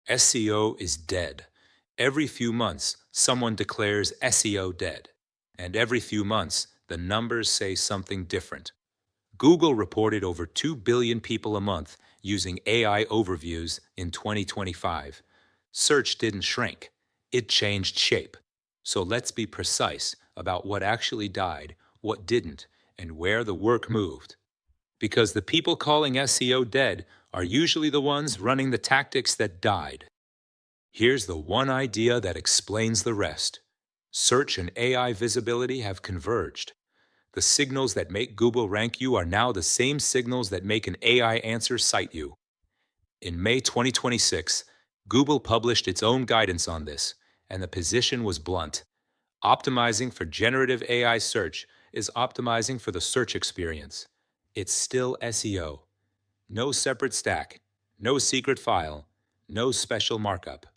SEO is dead. Every few months, someone declares SEO dead. And every few months, the numbers say something different. Google reported over 2 billion people a month using AI overviews in 2025. Search didn't shrink, it changed shape. So let's be precise about what actually died, what didn't, and where the work moved. Because the people calling SEO dead are usually the ones running the tactics that died. Here's the one idea that explains the rest. Search and AI visibility have converged. The signals that make Google rank you are now the same signals that make an AI answer cite you. In May 2026, Google published its own guidance on this, and the position was blunt. Optimizing for generative AI search is optimizing for the search experience. It's still SEO. No separate stack, no secret file, no special markup.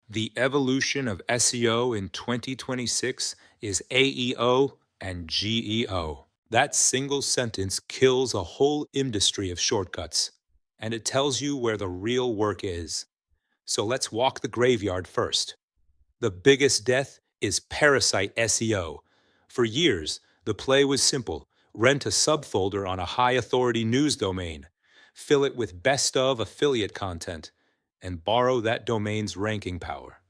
The evolution of SEO in 2026 is AEO and GEO. That single sentence kills a whole industry of shortcuts, and it tells you where the real work is. So let's walk the graveyard first. The biggest death is parasite SEO. For years, the play was simple. Rent a subfolder on a high-authority news domain, fill it with best-of affiliate content, and borrow that domain's ranking power.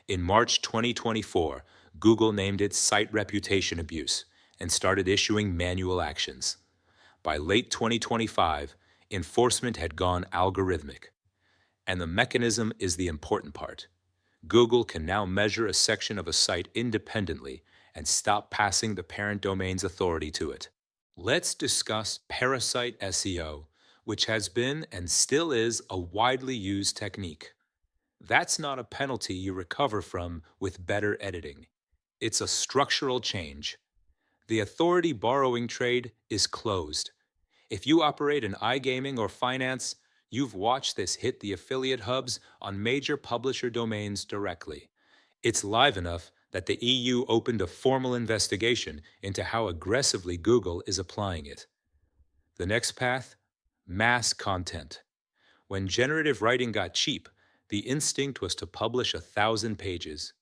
In March 2024, Google named it site reputation abuse and started issuing manual actions. By late 2025, enforcement had gone algorithmic. And the mechanism is the important part. Google can now measure a section of a site independently and stop passing the parent domain's authority to it. Let's discuss parasite SEO, which has been and still is a widely used technique. That's not a penalty you recover from with better editing. It's a structural change. The authority borrowing trade is closed. If you operate in iGaming or finance, you've watched this hit the affiliate hubs on major publisher domains directly. It's live enough that the EU opened a formal investigation into how aggressively Google is applying it. The next path? Mass content. When generative writing got cheap, the instinct was to publish 1,000 pages.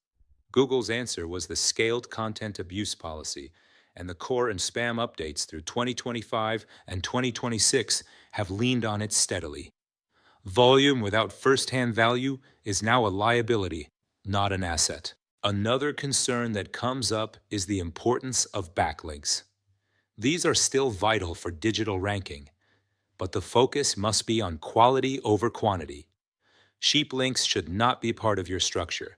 Google's answer was the scaled content abuse policy, and the core and spam updates through 2025 and 2026 have leaned on it steadily. Volume without first-hand value is now a liability, not an asset. Another concern that comes up is the importance of backlinks. These are still vital for digital ranking, but the focus must be on quality over quantity. Sheep links should not be part of your structure.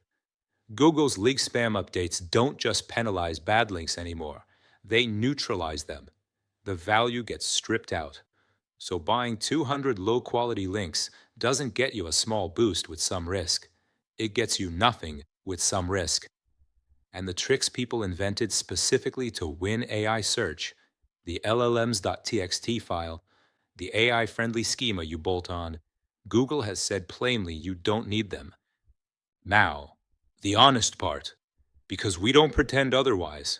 Google's leak spam updates don't just penalize bad links anymore, they neutralize them. The value gets stripped out. So buying 200 low-quality links doesn't get you a small boost with some risk. It gets you nothing with some risk. And the tricks people invented specifically to win AI search, the llms.txt file, the AI-friendly schema you bolt on, Google has said plainly you don't need them. Now, the honest part, because we don't pretend otherwise.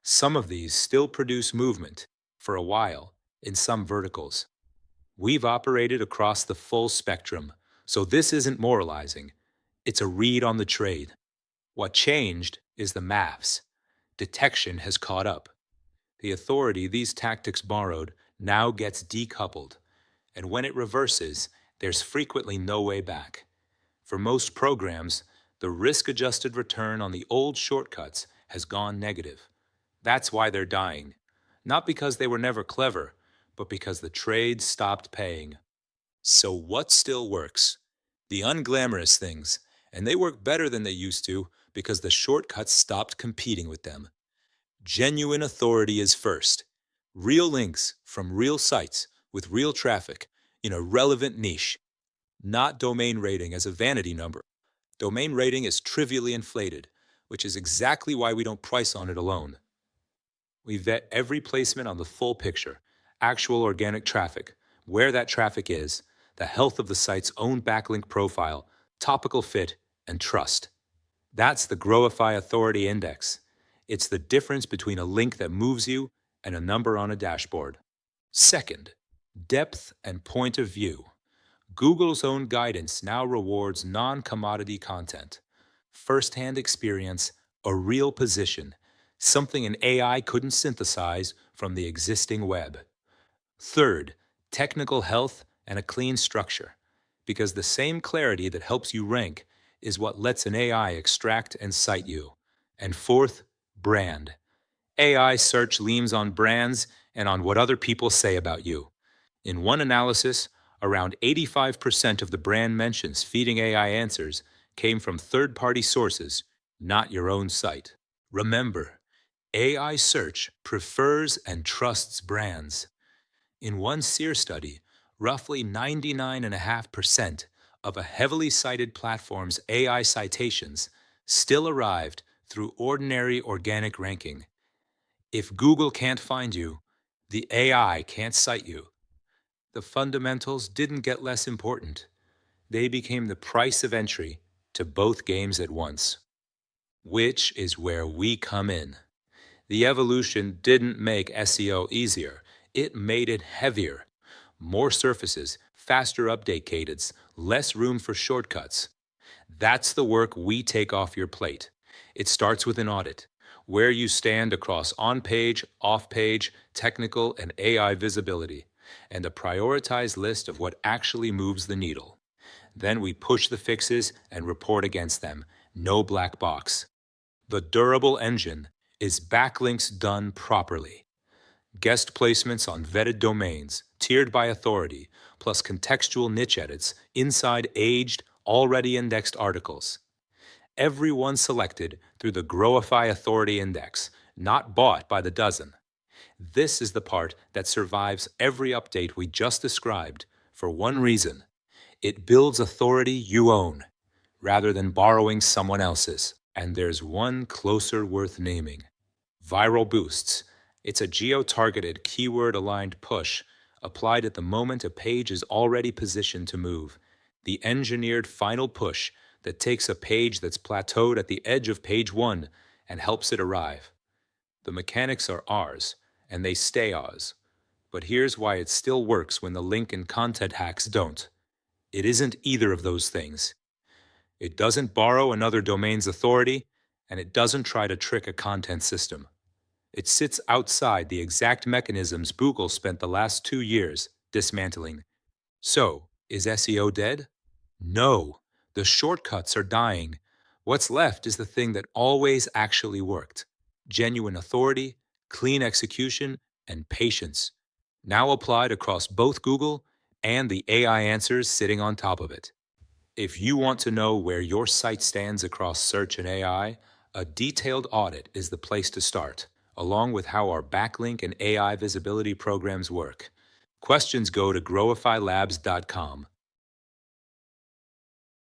Some of these still produce movement, for a while, in some verticals. We've operated across the full spectrum, so this isn't moralizing. It's a read on the trade. What changed is the maths. Detection has caught up. The authority these tactics borrowed now gets decoupled, and when it reverses, there's frequently no way back. For most programs, the risk-adjusted return on the old shortcuts has gone negative. That's why they're dying. Not because they were never clever, but because the trade stopped paying. So what still works? The unglamorous things, and they work better than they used to because the shortcuts stopped competing with them. Genuine authority is first. Real links from real sites with real traffic in a relevant niche. Not domain rating as a vanity number. Domain rating is trivially inflated, which is exactly why we don't price on it alone. We vet every placement on the full picture, actual organic traffic, where that traffic is, the health of the site's own backlink profile, topical fit, and trust. That's the Growify Authority Index. It's the difference between a link that moves you and a number on a dashboard. Second, depth and point of view. Google's own guidance now rewards non-commodity content, first-hand experience, a real position, something an AI couldn't synthesize from the existing web. Third, technical health and a clean structure, because the same clarity that helps you rank is what lets an AI extract and cite you. And fourth, brand. AI search leans on brands and on what other people say about you. In one analysis, around 85% of the brand mentions feeding AI answers came from third-party sources, not your own site. Remember, AI search prefers and trusts brands. In one SEER study, roughly 99.5% of a heavily cited platform's AI citations still arrived through ordinary organic ranking. If Google can't find you, the AI can't cite you. The fundamentals didn't get less important. They became the price of entry to both games at once. Which is where we come in. The evolution didn't make SEO easier, it made it heavier. More surfaces, faster update cadence, less room for shortcuts. That's the work we take off your plate. It starts with an audit, where you stand across on-page, off-page, technical, and AI visibility, and a prioritized list of what actually moves the needle. Then we push the fixes and report against them. No black box. The durable engine is backlinks done properly. Guest placements on vetted domains, tiered by authority, plus contextual niche edits inside aged, already indexed articles. Every one selected through the Growify Authority Index, not bought by the dozen. This is the part that survives every update we just described for one reason. It builds authority you own, rather than borrowing someone else's. And there's one closer worth naming. Viral boosts. It's a geo-targeted, keyword-aligned push applied at the moment a page is already positioned to move. The engineered final push that takes a page that's plateaued at the edge of page 1 and helps it arrive. The mechanics are ours, and they stay ours. But here's why it still works when the link and content hacks don't. It isn't either of those things. It doesn't borrow another domain's authority, and it doesn't try to trick a content system. It sits outside the exact mechanisms Google spent the last 2 years dismantling. So, is SEO dead? No. The shortcuts are dying. What's left is the thing that always actually worked. Genuine authority, clean execution, and patience. Now applied across both Google and the AI answers sitting on top of it. If you want to know where your site stands across search and AI, a detailed audit is the place to start, along with how our backlink and AI visibility programs work. Questions go to GrowifyLabs.com.